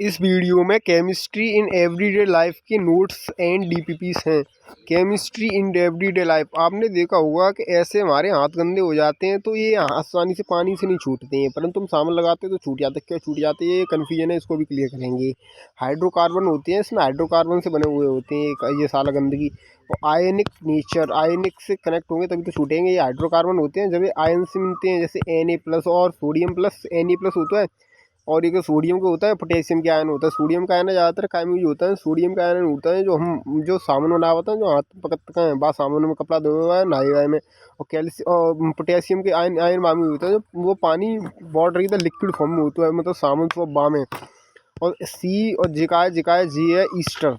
इस वीडियो में chemistry in everyday life के नोट्स एंड डीपीपीस हैं। केमिस्ट्री इन एवरीडे लाइफ, आपने देखा होगा कि ऐसे हमारे हाथ गंदे हो जाते हैं तो ये आसानी से पानी से नहीं छूटते हैं, परंतु हम साबुन लगाते हैं तो छूट जाते हैं। क्यों छूट जाते हैं, ये कन्फ्यूजन है, इसको भी क्लियर करेंगे। हाइड्रोकार्बन होते हैं, इसमें हाइड्रोकार्बन से बने हुए होते हैं ये साला गंदगी, और आयनिक नेचर, आयनिक से कनेक्ट होंगे तभी तो छूटेंगे। ये हाइड्रोकार्बन होते हैं जब ये आयन से मिलते हैं, जैसे Na+ और सोडियम प्लस। Na+ होता है, और एक सोडियम का होता है, पोटेशियम का आयन होता है। सोडियम का आयन ज़्यादातर काय में यूज होता है। सोडियम का आयन होता है जो साबुन बना होता है, जो हाथ पकड़ते हैं बाद साबुन में कपड़ा धोए हुआ है नहाए हुए में। और कैल्शियम और पोटेशियम के आयन आयन बाम में होता है, जो वो पानी वाटर की लिक्विड फॉर्म में होता है, मतलब साबुन से बाम है। और सी और जिकाय जी है ईस्टर।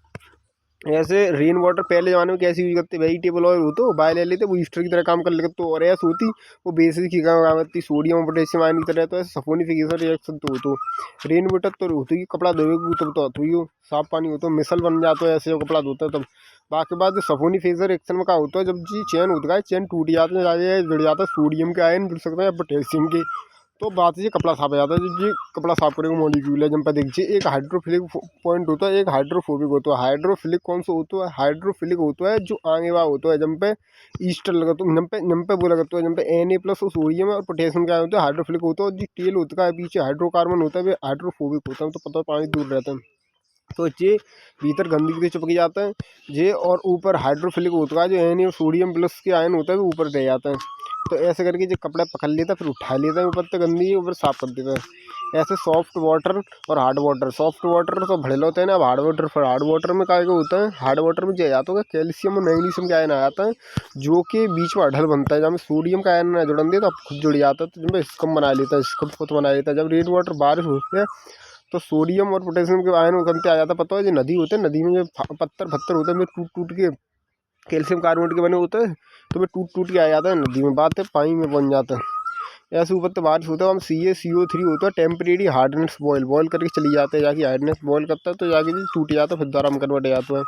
ऐसे रेन वाटर पहले ज़माने में कैसे यूज करते, वेजिटेबल ऑयल हो तो बाय ले लेते, वो ईस्टर की तरह काम कर लेते। तो और ऐसे होती वो बेसिक की काम करती, सोडियम और पोटेशियम आयन की तरह। तो ऐसे सफोनिफिकेशन रिएक्शन तो हो तो रेन वाटर तो होती है, कपड़ा धोएगी तब तो होती हो, साफ पानी हो तो मिसल बन जाता है, ऐसे कपड़ा धोता है तब। बाकी बात सफोनिफिकेशन रिएक्शन में क्या होता है, जब जी चैन होता है, चैन टूट जाते हैं, जुड़ जाता है, सोडियम के आयन जुड़ सकते हैं पोटेशियम के, तो बात ये कपड़ा साफ हो जाता है। जो ये कपड़ा साफ करेगा मॉलिक्यूल है, जब पर देखिए एक हाइड्रोफिलिक पॉइंट होता है, एक हाइड्रोफोबिक होता है। हाइड्रोफिलिक कौन सा होता है, हाइड्रोफिलिक होता है जो आगे वाला होता है, जब पे ईस्टर लगा तो जब पे वो लगता है, जब पे Na+ और सोडियम और पोटेशियम का होता है हाइड्रोफिलिक होता है। और जो टेल होता है पीछे हाइड्रोकार्बन होता है, वो हाइड्रोफोबिक होता है, तो पता है पानी दूर रहता है। तो ये भीतर गंदगी से चिपक जाता है ये, और ऊपर हाइड्रोफिलिक होता है जो Na और सोडियम प्लस के आयन होता है वो ऊपर रह जाता है। तो ऐसे करके जो कपड़ा पकड़ लेता है, फिर उठा लेता है ऊपर तक गंदगी, ऊपर साफ कर देता है। ऐसे सॉफ्ट वाटर और हार्ड वाटर, सॉफ्ट वाटर तो भड़ेला होता है ना, अब हार्ड वाटर, फिर हार्ड वाटर में क्या होता है, हार्ड वाटर में जो आता है कैल्शियम और मैग्नीशियम का आयन आ जाता है, जो कि बीच में अढ़ल बनता है। जब सोडियम का आयन जुड़न दे तो खुद जुड़ जाता है, तो जब स्कम बना लेता है, स्कम खुद बना लेता है। जब रेन वाटर बारिश होती है तो सोडियम और पोटेशियम के आयन उगलते आ जाता है। पता है जो नदी होते हैं, नदी में जो पत्थर होते हैं, टूट टूट के कैल्शियम कार्बोनेट के बने होते हैं, तो वे टूट टूट के आ जाता है नदी में, बात है पानी में बन जाता है। ऐसे ऊपर तो बारिश होता है, हम CaCO3 होता है, टेम्परेरी हार्डनेस बॉयल करके चली जाते हैं, जाके हार्डनेस बॉयल करता है तो जाके जी टूट जाता है, फिर दोबारा में कन्वर्ट हो जाता है।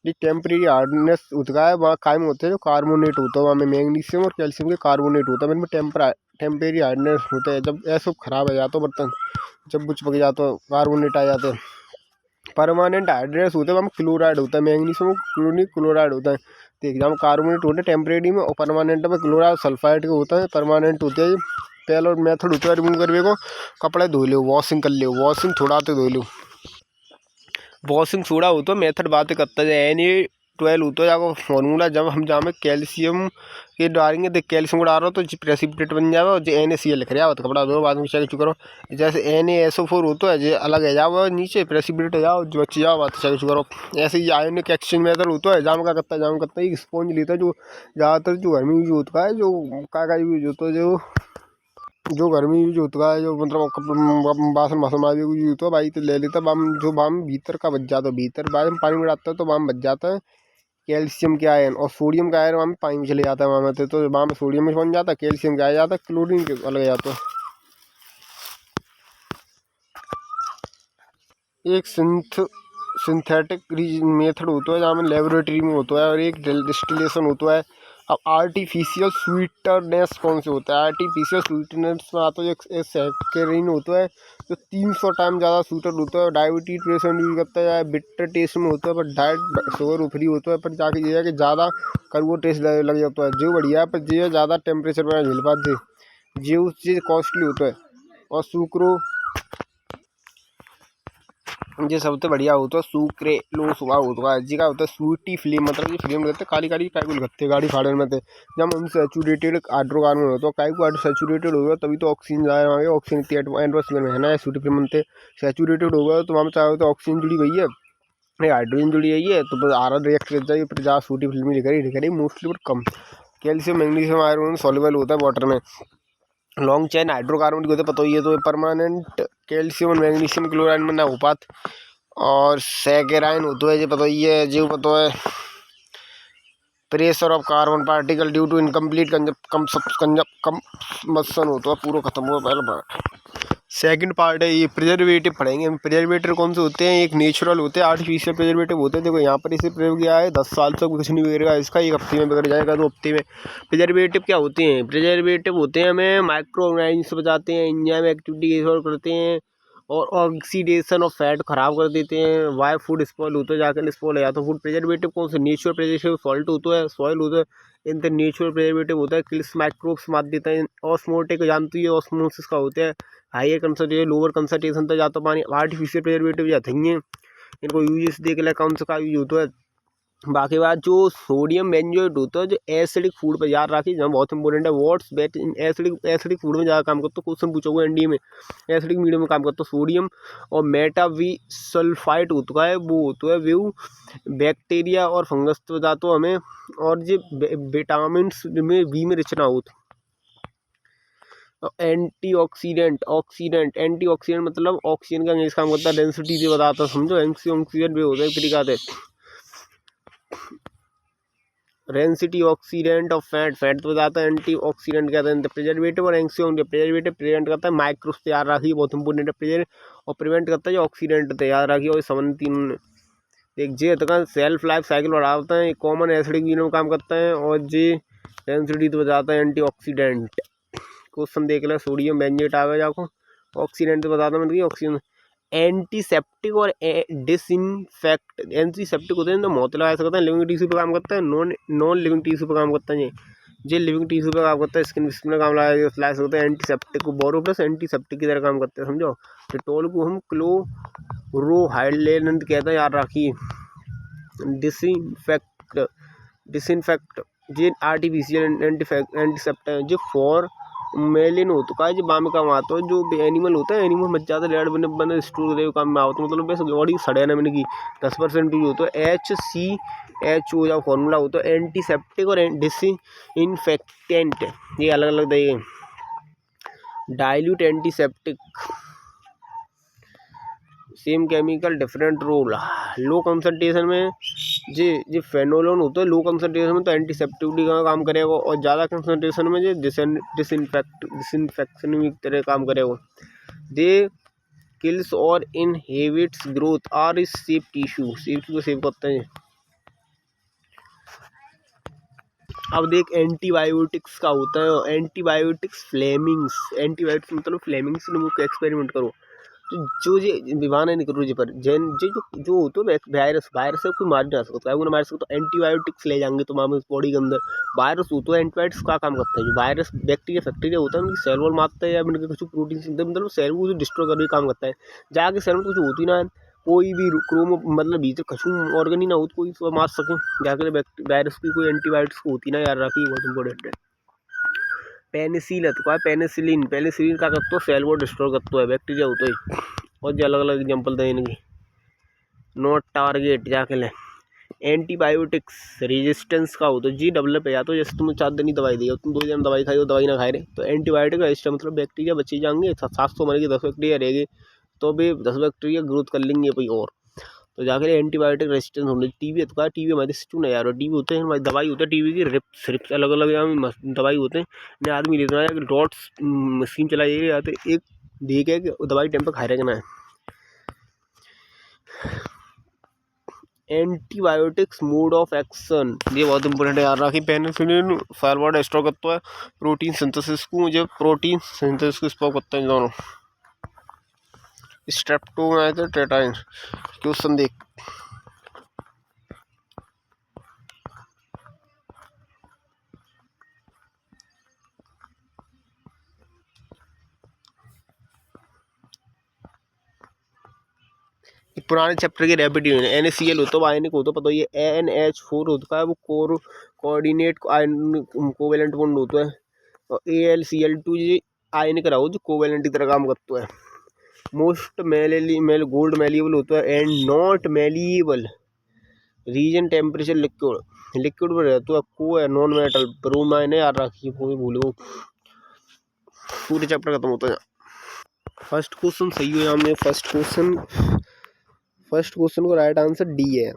ये टेम्परेरी हार्डनेस होता है, वहाँ कायम होते हैं जो कार्बोनेट होता है, वहाँ में मैग्नीशियम और कैल्शियम के कार्बोनेट होता है, इनमें टेम्परेरी हार्डनेस होता है। जब ऐसा ख़राब हो जाता है बर्तन, जब कुछ पक जाता है, कार्बोनेट आ जाते हैं। परमानेंट हाइड्रेस होता है, वहाँ क्लोराइड होता है, मैग्नीशियम क्लोरिक क्लोराइड होता है। तो एग्जाम कार्बोनेट होता है टेम्परेरी में, और परमानेंट में क्लोराइड सल्फाइड का होता है। परमानेंट होते हैं पहले, और मेथड होता है रिमूव करने को, कपड़े धो लो, वॉशिंग कर लो, वॉशिंग थोड़ा तो धो लो, वॉशिंग सोडा होता है। मेथड बातें करता है Na12 होता है जाको फॉर्मूला, जब हम जहाँ में कैल्शियम के डालेंगे तो कैल्शियम को डाल रहा हो तो प्रेसिपिटेट बन जाएगा, और जो NaCl लिख रहा है तो कपड़ा दो बाद में चेक करो। जैसे NaSO4 होता है जो अलग है जाओ, नीचे प्रेसिपिटेट जाओ जो बच्चे जाओ बात चेक करो। ऐसे ही आयोनिक एक्सचेंज मेथड होता है, जाम का करता है, जाम करता है स्पॉन्ज लेता है, जो ज़्यादातर जो घर में यूज होता है, जो का यूज होता है, जो घर में यूज होता है, जो मतलब बासन बासन यूज होता है भाई, तो ले लेता बाम, जो बाम भीतर का बच जाता है, भीतर बाद में पानी में डालता है तो बाम बच जाता है कैल्शियम के आयन, और सोडियम का आयन वहाँ में पानी में चले जाता है, वहाँ में तो वहाँ में सोडियम में बन जाता है, कैल्शियम का आ जाता है, क्लोरीन के अलग जाता है। एक सिंथेटिक मेथड होता है जहाँ में लेबोरेटरी में होता है, और एक डिस्टिलेशन होता है। अब आर्टिफिशियल स्वीटनेस कौन से होता है, आर्टिफिशियल स्वीटनेस में आता है एक सैकरिन होता है जो 300 टाइम ज़्यादा स्वीटर होता है, डायबिटीज पेशेंट यूज करता है। बिटर टेस्ट में होता है पर डाइट शुगर फ्री होता है, पर जाके ये है कि ज़्यादा करवो टेस्ट लग जाता है, जो बढ़िया है पर जो ज़्यादा टेम्परेचर पर झेल पाते, जो उस चीज़ कॉस्टली होता है। और सुक्रो ये सबसे बढ़िया होता है सुक्रेलोस हुआ होता है, जी का होता है स्वीटी फ्लेम, मतलब ये फ्लेम रहते काली काली काइकुल करते गाड़ी फाड़ने में थे। जब उनसे सैचुरेटेड हाइड्रोकार्बन होता है, काइको सैचुरेटेड होगा तभी तो ऑक्सीजन जाए, ऑक्सीजन एटमॉस्फेयर में है ना, स्वीटी फ्लेम बनते सैचुरेटेड होगा तो वहाँ में चाहे तो ऑक्सीजन जुड़ी गई है, हाइड्रोजन जुड़ी गई है, तो बस आर रिएक्ट कर जाएगी, फिर जहाँ स्वीटी फिल्म लिखा mostly but come. Calcium magnesium iron soluble होता है वाटर में। लॉन्ग चैन हाइड्रोकार्बन की होते पता ही है, तो परमानेंट कैल्शियम और मैग्नीशियम क्लोराइड में ना हो पात। और सैकेराइन होता है जो पता ही है, जो पता है pressure of carbon particle due to incomplete combustion होता है, पूरा खत्म हुआ पहला पार्ट। सेकंड पार्ट है ये प्रिजर्वेटिव पढ़ेंगे हम। प्रिजर्वेटिव कौन से होते हैं, एक नेचुरल होते हैं, आर्टिफिशियल प्रिजर्वेटिव होते हैं। देखो यहाँ पर इसे प्रयोग किया है 10 साल तक कुछ नहीं बिगड़ेगा इसका, एक हफ्ते में बिगड़ जाएगा 2 हफ्ते में। प्रिजर्वेटिव क्या होते हैं, प्रिजर्वेटिव होते हैं हमें माइक्रो ऑर्गेनिज्म से बचाते हैं, एंजाइम एक्टिविटी सॉल्व करते हैं, और ऑक्सीडेशन ऑफ फैट खराब कर देते हैं। वाई फूड स्पॉइल होता है, जाकर स्पॉइल है या तो फूड प्रिजर्वेटिव कौन से नेचुरल प्रिजर्वेटिव सॉल्ट होता है, सॉइल होता है, इन द नेचुरल प्रिजर्वेटिव होता है, किल्स माइक्रोब्स मार देता है। ऑस्मोटिक जानती है ऑस्मोसिस का होता है, हाइयर कंसंट्रेशन लोअर कंसंट्रेशन तक जाता पानी। आर्टिफिशियल प्रिजर्वेटिव जाते हैं, इनको यूज देख ले कौन सा का यूज होता है। बाकी बात जो सोडियम बेंजोएट होता है जो एसिडिक फूड पर याद रखिए, जहाँ बहुत इंपॉर्टेंट है। व्हाट्स बेट इन एसिडिक फूड में ज़्यादा काम करता है, क्वेश्चन पूछा हुआ एनडीए में। एसिडिक मीडियम में काम करता है सोडियम। और मेटावी सल्फाइट होता है वो होता है व्यू बैक्टीरिया और फंगस तो बताते हो हमें। और जो विटामिन में बी में रिच ना हो। एंटीऑक्सीडेंट मतलब ऑक्सीजन का इंग्लिश काम करता है, डेंसिटी से बताता है, समझो। एंटीऑक्सीडेंट भी होता है एक तरीका से। डेंसिटी ऑक्सीडेंट ऑफ फैट तो बताता है, एंटीऑक्सीडेंट कहते हैं प्रिजर्वेटिव। और प्रिजर्वेटिव प्रिवेंट करता है माइक्रोब्स तैयार रखिए, बहुत इंपॉर्टेंट है प्रिजर्व। और प्रिवेंट करता है जो ऑक्सीडेंट तैयार रखिए। और समझ तीन एक जे तक सेल्फ लाइफ साइकिल बढ़ाता है, कॉमन एसिडिक मीडियम में काम करता है। और जे डेंसिटी तो बताता है एंटीऑक्सीडेंट। क्वेश्चन देख ले, सोडियम बेंजेट आ गया जाको, ऑक्सीडेंट तो बताता है मतलब ऑक्सीजन। एंटीसेप्टिक और एंटीसेप्टिक होते हैं तो मौत लगा सकते हैं, लिविंग टिश्यू पे काम करता है। नॉन लिविंग टिश्यू पे काम करता है ये लिविंग टिश्यू पे काम करता है, स्किन में काम लगा सकते हैं। एंटीसेप्टिक को बोरो प्लस एंटीसेप्टिक की तरह काम करते हैं, समझो। डिटॉल को हम क्लोरोहाइड्रेट कहते हैं, याद रखिए। डिसइंफेक्ट ये आर्टिफिशियल एंटीसेप्टिक जो फॉर मेलिन होता है, जो बाम काम आता है। जो एनिमल होता है, एनिमल मच ज़्यादा रेड बने स्टोर काम में आता है, मतलब वैसे बॉडी सड़े ना मैंने की 10% यूज होता है। HCHO जो फॉर्मूला होता है एंटीसेप्टिक और डिसइंफेक्टेंट, ये अलग अलग देंगे। Dilute antiseptic same chemical different role. Low concentration में जो फेनोलोन होता है, लो कंसंट्रेशन में तो एंटीसेप्टिक का काम करेगा। और ज़्यादा कंसंट्रेशन में जो डिसइंफेक्शन की तरह काम करेगा। दे किल्स और इनहिबिट्स ग्रोथ और इस सेव टिश्यू को सेव करते हैं। अब देख एंटीबायोटिक्स का होता है, एंटीबायोटिक्स एंटीबायोटिक्स मतलब फ्लेमिंग्स का एक्सपेरिमेंट करो। जो ये दीवाना नहीं करो जी पर जैन जो होता है वायरस से कोई मार नहीं सकता है, मार सकता। तो एंटीबायोटिक्स ले जाएंगे तो बॉडी के अंदर वायरस होता है, एंटीबायोटिक्स का काम करता है। जो वायरस बैक्टीरिया होता है उनकी सेल वॉल मारता है या उनके कुछ प्रोटीन मतलब सेल को डिस्ट्रॉय करने काम करता है। जाके सेल में कुछ होती ना कोई भी क्रोमो मतलब भीतर कछु ऑर्गन ही ना हो तो कोई तो मार सके, जाकर वायरस की कोई एंटीबायोटिक्स होती ना, याद रखिए बहुत इंपॉर्टेंट है। पेनिसिलिन का करता है सेल वॉल डिस्ट्रॉय करता है, बैक्टीरिया होता है। और जो अलग अलग एग्जाम्पल दें इनकी, नॉट टारगेट जाके लें। एंटीबायोटिक्स रेजिस्टेंस का होता है जी डेवलप है, या तो जैसे तुम 4 दिन ही दवाई दी हो, तुम 2 दिन दवाई खाई हो, दवाई ना खाए रहे तो एंटीबायोटिक रेजिस्टेंस मतलब बैक्टीरिया बची जाएंगे, 700 मर के 10 बैक्टीरिया रहेगी, तो भी 10 बैक्टीरिया ग्रोथ कर लेंगे कोई और, तो जाकर एंटीबायोटिक रेजिस्टेंस होने। टीबी है तो टीबी हमारे सिस्टम नहीं यार, टीबी होते हैं हमारी दवाई होता है, टीबी की रिप्स अलग अलग दवाई होते हैं। नहीं आदमी लेते हैं डॉट्स मशीन चलाई जाते एक देख है कि दवाई टाइम पर खा रहे ना। एंटीबायोटिक्स मोड ऑफ एक्शन ये बहुत इंपॉर्टेंट है, याद रखिए। पेनिसिलिन फॉरवर्ड स्टॉक करता है प्रोटीन सिंथेसिस को, मुझे प्रोटीन सिंथेसिस को स्टॉप करते हैं दोनों। स्ट्रेप्टोमाइसिन क्वेश्चन देख, पुराने चैप्टर के रेपिटेशन। NaCl होता है आयनिक होता है, पता ये NH4 होता है वो कोऑर्डिनेट कोवेलेंट बॉन्ड होता है। और AlCl2 ये आयनिक रहा हो जो कोवेलेंट की तरह काम करता है। मोस्ट गोल्ड मेलिएबल होता है and not malleable reason temperature liquid में रहता है। को है नॉन मेटल ब्रोमाइन है, याद रखिए कोई भूलो। पूरे चैप्टर खत्म होता है। फर्स्ट क्वेश्चन सही हो यहाँ में, फर्स्ट क्वेश्चन को राइट आंसर डी है।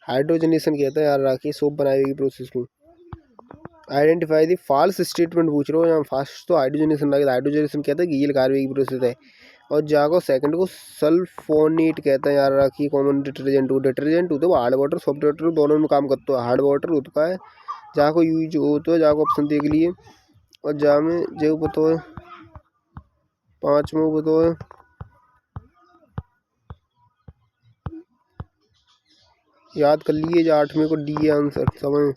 हाइड्रोजनेशन कहता है, याद रखिए सोप बनाई हुई प्रोसेस को। आइडेंटिफाई दी फॉल्स स्टेटमेंट पूछ रहे हो यहाँ, फर्स्ट तो हाइड्रोजनेशन लगे, हाइड्रोजनेशन कहता है गील कार्बन की प्रोसेस है। और जाको सेकंड को सल्फोनेट कहता है, याद रखिए कॉमन डिटर्जेंट हो तो हार्ड वाटर सॉफ्ट वाटर दोनों में काम करता है। हार्ड वाटर होता है जाको यूज होता है, जाको ऑप्शन देख लिए। और जा में जो पता है 5 में पता है याद कर लिए जो 8वें को डी है आंसर समय।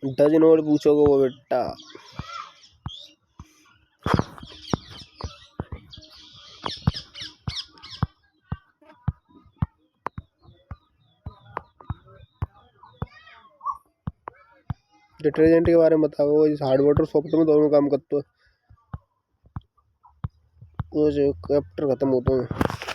डजन और पूछोगे वो बेटा। डिटर्जेंट के बारे में बताओ, इस हार्ड वाटर सॉफ्ट में दोनों काम करते हो। वो जो चैप्टर खत्म होता है।